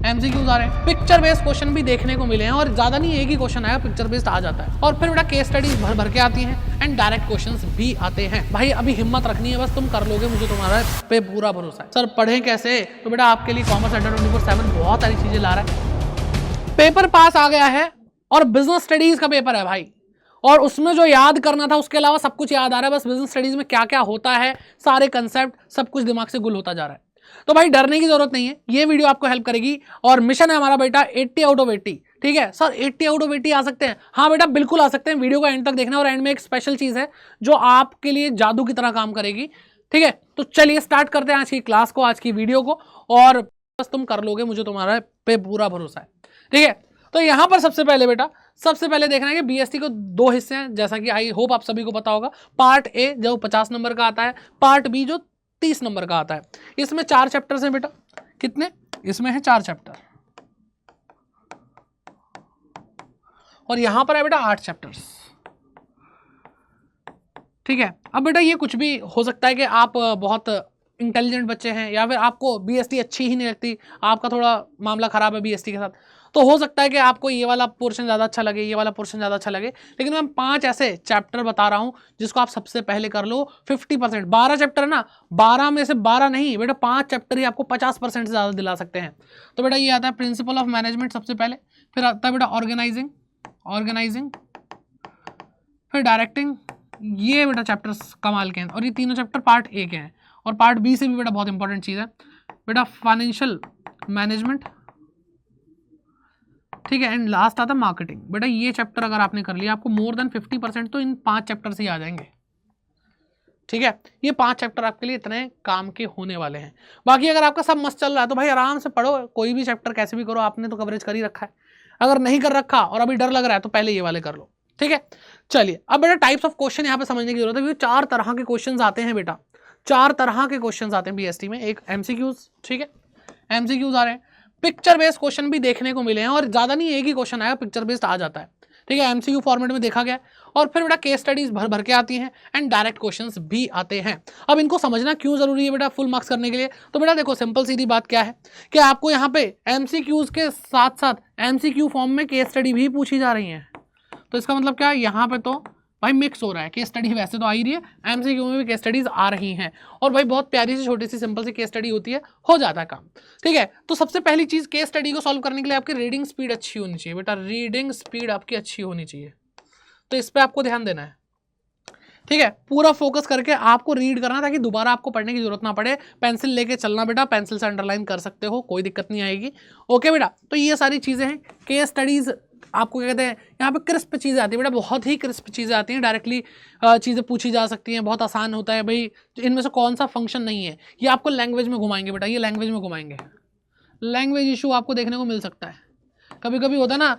MCQs आ रहे हैं, picture based question भी देखने को मिले हैं और ज्यादा नहीं एक ही क्वेश्चन आया पिक्चर बेस्ड आ जाता है। और फिर बेटा केस स्टडीज भर भर के आती हैं एंड डायरेक्ट क्वेश्चंस भी आते हैं। भाई अभी हिम्मत रखनी है, बस तुम कर लोगे, मुझे तुम्हारा पे पूरा भरोसा है। सर पढ़ें कैसे? तो बेटा आपके लिए कॉमर्स अड्डा 24/7 बहुत सारी चीजें ला रहा है। पेपर पास आ गया है और बिजनेस स्टडीज का पेपर है भाई, और उसमें जो याद करना था उसके अलावा सब कुछ याद आ रहा है। बस बिजनेस स्टडीज में क्या क्या होता है, सारे कंसेप्ट सब कुछ दिमाग से गुल होता जा रहा है। तो भाई डरने की जरूरत नहीं है, ये वीडियो आपको हेल्प करेगी। और मिशन है हमारा बेटा 80 आउट ऑफ 80। ठीक है सर 80 आउट ऑफ 80 आ सकते हैं? हाँ बेटा बिल्कुल आ सकते हैं। वीडियो को एंड तक देखना, और एंड में एक स्पेशल चीज है जो आपके लिए जादू की तरह काम करेगी। ठीक है तो चलिए स्टार्ट करते हैं आज की क्लास को, आज की वीडियो को, और बस तुम कर लोगे, मुझे तुम्हारा पे पूरा भरोसा है। ठीक है तो यहां पर सबसे पहले बेटा सबसे पहले देखना है कि बीएसटी को दो हिस्से हैं, जैसा कि आई होप आप सभी को पता होगा। पार्ट ए जो 50 नंबर का आता है, पार्ट बी जो 30 नंबर का आता है। इसमें 4 चैप्टर्स हैं बेटा। कितने? इसमें है 4 चैप्टर, और यहां पर है बेटा 8 चैप्टर्स। ठीक है अब बेटा ये कुछ भी हो सकता है कि आप बहुत इंटेलिजेंट बच्चे हैं, या फिर आपको बीएसटी अच्छी ही नहीं लगती, आपका थोड़ा मामला खराब है बीएसटी के साथ, तो हो सकता है कि आपको ये वाला पोर्शन ज़्यादा अच्छा लगे, ये वाला पोर्शन ज़्यादा अच्छा लगे। लेकिन मैं 5 ऐसे चैप्टर बता रहा हूँ जिसको आप सबसे पहले कर लो 50%। 12 चैप्टर ना, 12 में से 12 नहीं बेटा 5 चैप्टर ही आपको 50% से ज़्यादा दिला सकते हैं। तो बेटा ये आता है प्रिंसिपल ऑफ मैनेजमेंट सबसे पहले, फिर आता है बेटा ऑर्गेनाइजिंग, फिर डायरेक्टिंग। ये बेटा चैप्टर्स कमाल के हैं, और ये तीनों चैप्टर पार्ट ए के हैं। और पार्ट बी से भी बेटा बहुत इंपॉर्टेंट चीज़ है बेटा फाइनेंशियल मैनेजमेंट। ठीक है एंड लास्ट आता है मार्केटिंग। बेटा ये चैप्टर अगर आपने कर लिया, आपको मोर देन 50% तो इन 5 चैप्टर से ही आ जाएंगे। ठीक है ये 5 चैप्टर आपके लिए इतने काम के होने वाले हैं। बाकी अगर आपका सब मस्त चल रहा है तो भाई आराम से पढ़ो, कोई भी चैप्टर कैसे भी करो, आपने तो कवरेज कर ही रखा है। अगर नहीं कर रखा और अभी डर लग रहा है तो पहले ये वाले कर लो। ठीक है चलिए अब बेटा टाइप्स ऑफ क्वेश्चन यहाँ पे समझने की जरूरत है। 4 तरह के क्वेश्चन आते हैं बेटा, 4 तरह के क्वेश्चन आते हैं बीएसटी में। एक एमसीक्यूज, ठीक है एमसीक्यूज आ रहे हैं, पिक्चर बेस्ड क्वेश्चन भी देखने को मिले हैं और ज्यादा नहीं एक ही क्वेश्चन आएगा पिक्चर बेस्ड आ जाता है। ठीक है एमसीक्यू फॉर्मेट में देखा गया। और फिर बेटा केस स्टडीज भर भर के आती हैं एंड डायरेक्ट क्वेश्चंस भी आते हैं। अब इनको समझना क्यों जरूरी है बेटा फुल मार्क्स करने के लिए? तो बेटा देखो सिंपल सीधी बात क्या है कि आपको यहाँ पे एमसीक्यूज के साथ साथ एमसीक्यू फॉर्म में केस स्टडी भी पूछी जा रही है। तो इसका मतलब क्या है, यहाँ पे तो भाई मिक्स हो रहा है। केस स्टडी वैसे तो आ ही रही है, एमसीक्यू में भी केस स्टडीज आ रही हैं, और भाई बहुत प्यारी सी छोटी सी सिंपल सी केस स्टडी होती है, हो जाता है काम। ठीक है तो सबसे पहली चीज केस स्टडी को सॉल्व करने के लिए आपकी रीडिंग स्पीड अच्छी होनी चाहिए बेटा, रीडिंग स्पीड आपकी अच्छी होनी चाहिए। तो इस पर आपको ध्यान देना है। ठीक है पूरा फोकस करके आपको रीड करना ताकि दोबारा आपको पढ़ने की जरूरत ना पड़े। पेंसिल लेके चलना बेटा, पेंसिल से अंडरलाइन कर सकते हो, कोई दिक्कत नहीं आएगी। ओके बेटा तो ये सारी चीजें हैं। केस स्टडीज आपको क्या कहते हैं, यहाँ पे क्रिस्प चीज़ें आती है बेटा, बहुत ही क्रिस्प चीज़ें आती हैं, डायरेक्टली चीज़ें पूछी जा सकती हैं, बहुत आसान होता है भाई। इनमें से कौन सा फंक्शन नहीं है, ये आपको लैंग्वेज में घुमाएंगे बेटा, ये लैंग्वेज में घुमाएंगे। लैंग्वेज इशू आपको देखने को मिल सकता है, कभी कभी होता है ना।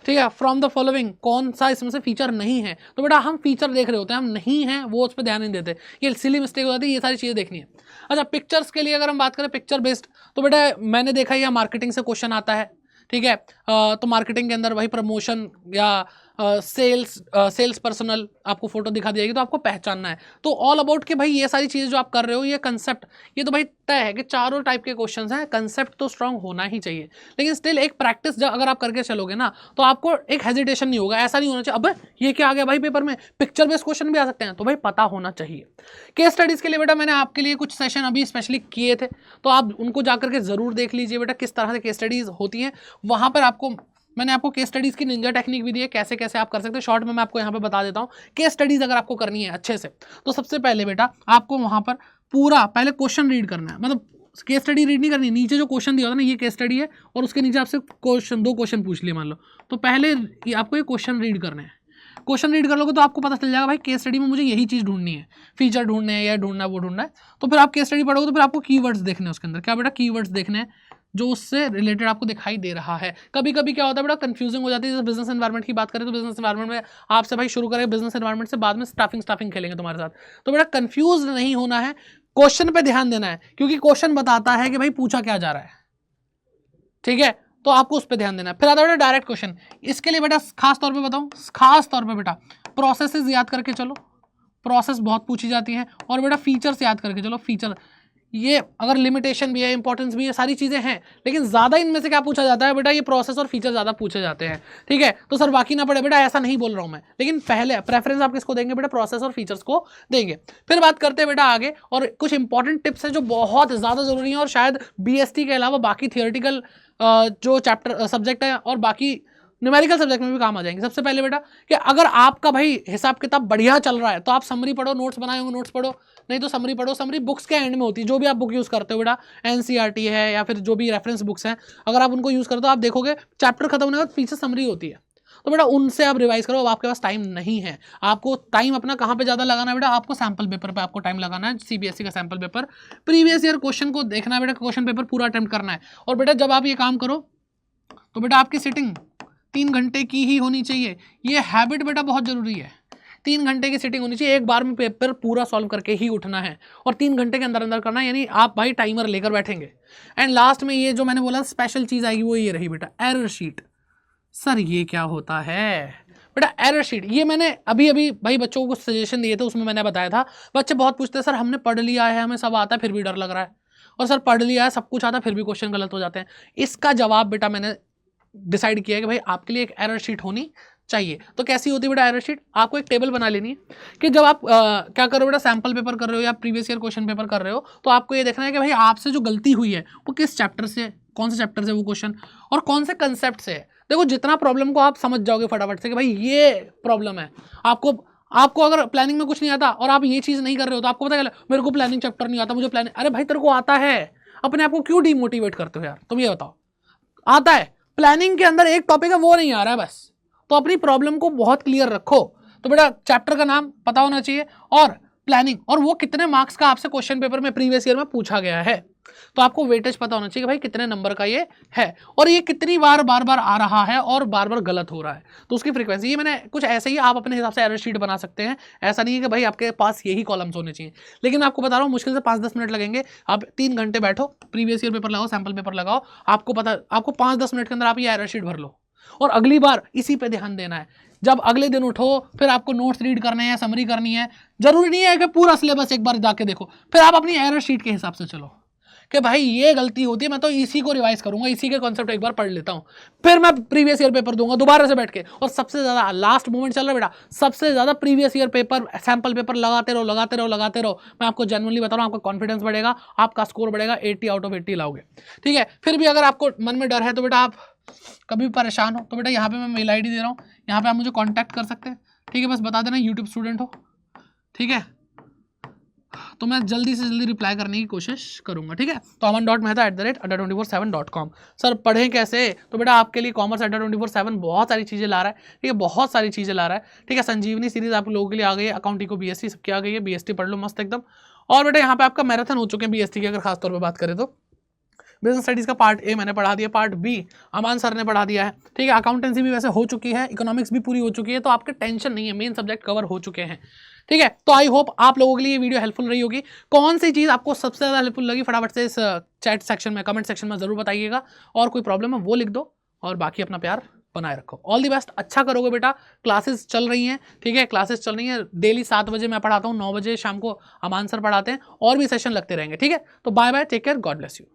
ठीक है फ्रॉम द फॉलोइंग कौन सा इसमें से फीचर नहीं है, तो बेटा हम फीचर देख रहे होते हैं, हम नहीं है वो उस पर ध्यान नहीं देते, ये सिली मिस्टेक हो जाती है। ये सारी चीज़ें देखनी है। अच्छा पिक्चर्स के लिए अगर हम बात करें पिक्चर बेस्ड, तो बेटा मैंने देखा है मार्केटिंग से क्वेश्चन आता है। ठीक है तो मार्केटिंग के अंदर वही प्रमोशन या सेल्स पर्सनल आपको फोटो दिखा दी जाएगी, तो आपको पहचानना है। तो ऑल अबाउट कि भाई ये सारी चीज़ जो आप कर रहे हो, ये कंसेप्ट, ये तो भाई तय है कि चारों टाइप के क्वेश्चंस हैं, कंसेप्ट तो स्ट्रांग होना ही चाहिए। लेकिन स्टिल एक प्रैक्टिस अगर आप करके चलोगे ना, तो आपको एक हेजिटेशन नहीं होगा, ऐसा नहीं होना चाहिए अब ये क्या आ गया भाई पेपर में, पिक्चर बेस्ड क्वेश्चन भी आ सकते हैं, तो भाई पता होना चाहिए। केस स्टडीज के लिए बेटा मैंने आपके लिए कुछ सेशन अभी स्पेशली किए थे, तो आप उनको जाकर के जरूर देख लीजिए बेटा किस तरह से केस स्टडीज होती हैं। वहां पर मैंने आपको केस स्टडीज की निंजा टेक्निक भी दी है, कैसे कैसे आप कर सकते हैं। शॉर्ट में मैं आपको यहाँ पे बता देता हूँ। केस स्टडीज अगर आपको करनी है अच्छे से, तो सबसे पहले बेटा आपको वहां पर पूरा पहले क्वेश्चन रीड करना है। मतलब केस स्टडी रीड नहीं करनी, नीचे जो क्वेश्चन दिया होता है ना, ये केस स्टडी है और उसके नीचे आपसे दो क्वेश्चन पूछ लिए मान लो, तो पहले आपको ये क्वेश्चन रीड करना है। क्वेश्चन रीड कर लोगे तो आपको पता चल जाएगा भाई केस स्टडी में मुझे यही चीज़ ढूंढनी है, फीचर ढूंढने हैं या ढूंढना है वो ढूंढना है। तो फिर आप केस स्टडी पढ़ोगे तो फिर आपको कीवर्ड्स देखने हैं उसके अंदर, क्या बेटा कीवर्ड्स देखने हैं जो उससे रिलेटेड आपको दिखाई दे रहा है। कभी कभी क्या होता है बेटा कंफ्यूजिंग हो जाती है। जैसे बिजनेस एनवायरनमेंट की बात करें तो बिजनेस एनवायरनमेंट में आपसे भाई शुरू करें बिजनेस एनवायरनमेंट से, बाद में स्टाफिंग खेलेंगे तुम्हारे साथ। तो बेटा कंफ्यूज नहीं होना है, क्वेश्चन पे ध्यान देना है, क्योंकि क्वेश्चन बताता है कि भाई पूछा क्या जा रहा है। ठीक है तो आपको उस पर ध्यान देना है। फिर आता है बेटा डायरेक्ट क्वेश्चन। इसके लिए बेटा खास तौर पे बताऊं, खास तौर पे बेटा प्रोसेसेस याद करके चलो, प्रोसेस बहुत पूछी जाती है। और बेटा फीचर्स याद करके चलो, फीचर ये अगर लिमिटेशन भी है, इंपॉर्टेंस भी है, सारी चीजें हैं, लेकिन ज्यादा इनमें से क्या पूछा जाता है बेटा, ये प्रोसेस और फीचर ज्यादा पूछे जाते हैं। ठीक है, तो सर बाकी ना पढ़े बेटा, ऐसा नहीं बोल रहा हूं मैं, लेकिन पहले प्रेफरेंस आप किसको देंगे बेटा, प्रोसेस और फीचर्स को देंगे। फिर बात करते हैं बेटा आगे, और कुछ इंपॉर्टेंट टिप्स हैं जो बहुत ज्यादा जरूरी है और शायद बीएसटी के अलावा बाकी थियोरेटिकल जो चैप्टर सब्जेक्ट है और बाकी न्यूमेरिकल सब्जेक्ट में भी काम आ जाएंगे। सबसे पहले बेटा कि अगर आपका भाई हिसाब किताब बढ़िया चल रहा है तो आप समरी पढ़ो, नोट्स बनाए होंगे नोट्स पढ़ो, नहीं तो समरी पढ़ो। समरी बुक्स के एंड में होती है, जो भी आप बुक यूज़ करते हो बेटा, एनसीईआरटी है या फिर जो भी रेफरेंस बुक्स हैं, अगर आप उनको यूज़ करते हो आप देखोगे चैप्टर खत्म होने के बाद पीछे समरी होती है, तो बेटा उनसे आप रिवाइज करो। अब आपके पास टाइम नहीं है, आपको टाइम अपना कहाँ पे ज़्यादा लगाना है बेटा, आपको सैम्पल पेपर पे आपको टाइम लगाना है। सीबीएसई का sample paper, previous year question को देखना है बेटा, क्वेश्चन पेपर पूरा अटेम्प्ट करना है। और बेटा जब आप ये काम करो तो बेटा आपकी सिटिंग 3 घंटे की ही होनी चाहिए। ये हैबिट बेटा बहुत जरूरी है, 3 घंटे की सिटिंग होनी चाहिए, एक बार में पेपर पूरा सॉल्व करके ही उठना है और 3 घंटे के अंदर अंदर करना है, यानी आप भाई टाइमर लेकर बैठेंगे। एंड लास्ट में ये जो मैंने बोला स्पेशल चीज़ आएगी वो ये रही बेटा, एरर शीट। सर ये क्या होता है बेटा एरर शीट? ये मैंने अभी अभी भाई बच्चों को सजेशन दिए थे, उसमें मैंने बताया था। बच्चे बहुत पूछते हैं सर हमने पढ़ लिया है, हमें सब आता है, फिर भी डर लग रहा है, और सर पढ़ लिया है, सब कुछ आता है, फिर भी क्वेश्चन गलत हो जाते हैं। इसका जवाब बेटा मैंने डिसाइड किया है कि भाई आपके लिए एक एरर शीट होनी चाहिए। तो कैसी होती है बेटा एरर शीट? आपको एक टेबल बना लेनी है कि जब आप क्या कर रहे हो बेटा, सैम्पल पेपर कर रहे हो या प्रीवियस ईयर क्वेश्चन पेपर कर रहे हो, तो आपको ये देखना है कि भाई आपसे जो गलती हुई है वो किस चैप्टर से, कौन से चैप्टर से वो क्वेश्चन और कौन से कंसेप्ट से है। देखो जितना प्रॉब्लम को आप समझ जाओगे फटाफट से कि भाई ये प्रॉब्लम है, आपको अगर प्लानिंग में कुछ नहीं आता और आप ये चीज़ नहीं कर रहे हो तो आपको पता चला मेरे को प्लानिंग चैप्टर नहीं आता, मुझे प्लानिंग, अरे भाई तेरे को आता है, अपने आप को क्यों डीमोटिवेट करते हो यार, तुम ये बताओ। आता है, प्लानिंग के अंदर एक टॉपिक है वो नहीं आ रहा है बस, तो अपनी प्रॉब्लम को बहुत क्लियर रखो। तो बेटा चैप्टर का नाम पता होना चाहिए और प्लानिंग, और वो कितने मार्क्स का आपसे क्वेश्चन पेपर में प्रीवियस ईयर में पूछा गया है, तो आपको वेटेज पता होना चाहिए कि भाई कितने नंबर का ये है और ये कितनी बार बार आ रहा है और बार बार गलत हो रहा है, तो उसकी फ्रीक्वेंसी। ये मैंने कुछ ऐसे ही आप अपने हिसाब से एरर शीट बना सकते हैं, ऐसा नहीं है कि भाई आपके पास यही कॉलम्स होने चाहिए, लेकिन मैं आपको बता रहा हूँ मुश्किल से 5-10 मिनट लगेंगे। आप 3 घंटे बैठो, प्रीवियस ईयर पेपर लगाओ, सैम्पल पेपर लगाओ, आपको 5-10 मिनट के अंदर आप ये एरर शीट भर लो, और अगली बार इसी पे ध्यान देना है। जब अगले दिन उठो फिर आपको नोट्स रीड करने हैं, समरी करनी है, जरूरी नहीं है कि पूरा सिलेबस एक बार जाके देखो, फिर आप अपनी एरर शीट के हिसाब से चलो कि भाई ये गलती होती है, मैं तो इसी को रिवाइज करूंगा, इसी के कॉन्सेप्ट एक बार पढ़ लेता हूं, फिर मैं प्रीवियस ईयर पेपर दूंगा दोबारा से बैठ के। और सबसे ज्यादा लास्ट मोमेंट चल रहा है बेटा, सबसे ज्यादा previous year paper sample paper लगाते रहो लगाते रहो लगाते रहो। मैं आपको जेन्युइनली बता रहा हूं, आपका कॉन्फिडेंस बढ़ेगा, आपका स्कोर बढ़ेगा, 80 आउट ऑफ 80 लाओगे। ठीक है, फिर भी अगर आपको मन में डर है तो बेटा आप कभी परेशान हो तो बेटा यहाँ पे मैं मेल ID दे रहा हूँ, यहाँ पे आप मुझे कॉन्टैक्ट कर सकते हैं। ठीक है, बस बता देना यूट्यूब स्टूडेंट हो, ठीक है, तो मैं जल्दी से जल्दी रिप्लाई करने की कोशिश करूंगा। ठीक है, तो aman.mehta@adda247.com। सर पढ़ें कैसे? तो बेटा आपके लिए कॉमर्स adda247 बहुत सारी चीज़ें ला रहा है, ठीक है, बहुत सारी चीज़ें ला रहा है। ठीक है, संजीवनी सीरीज आप लोगों के लिए आ गई है, अकाउंटिंग को BSc सबकी आ गई है, BST पढ़ लो मस्त एकदम। और बेटा यहाँ पे आपका मैराथन हो चुके हैं BST की, अगर खासतौर पर बात करें तो बिजनेस स्टडीज़ का पार्ट A मैंने पढ़ा दिया, पार्ट B अमान सर ने पढ़ा दिया है। ठीक है, अकाउंटेंसी भी वैसे हो चुकी है, इकोनॉमिक्स भी पूरी हो चुकी है, तो आपके टेंशन नहीं है, मेन सब्जेक्ट कवर हो चुके हैं। ठीक है, तो आई होप आप लोगों के लिए ये वीडियो हेल्पफुल रही होगी। कौन सी चीज़ आपको सबसे ज़्यादा हेल्पफुल लगी फटाफट से इस चैट सेक्शन में, कमेंट सेक्शन में ज़रूर बताइएगा, और कोई प्रॉब्लम है वो लिख दो, और बाकी अपना प्यार बनाए रखो। ऑल दी बेस्ट, अच्छा करोगे बेटा। क्लासेस चल रही हैं, ठीक है, क्लासेस चल रही हैं डेली 7 बजे मैं पढ़ाता हूँ, 9 बजे शाम को अमान सर पढ़ाते हैं, और भी सेशन लगते रहेंगे। ठीक है, तो bye bye, take care, God bless you.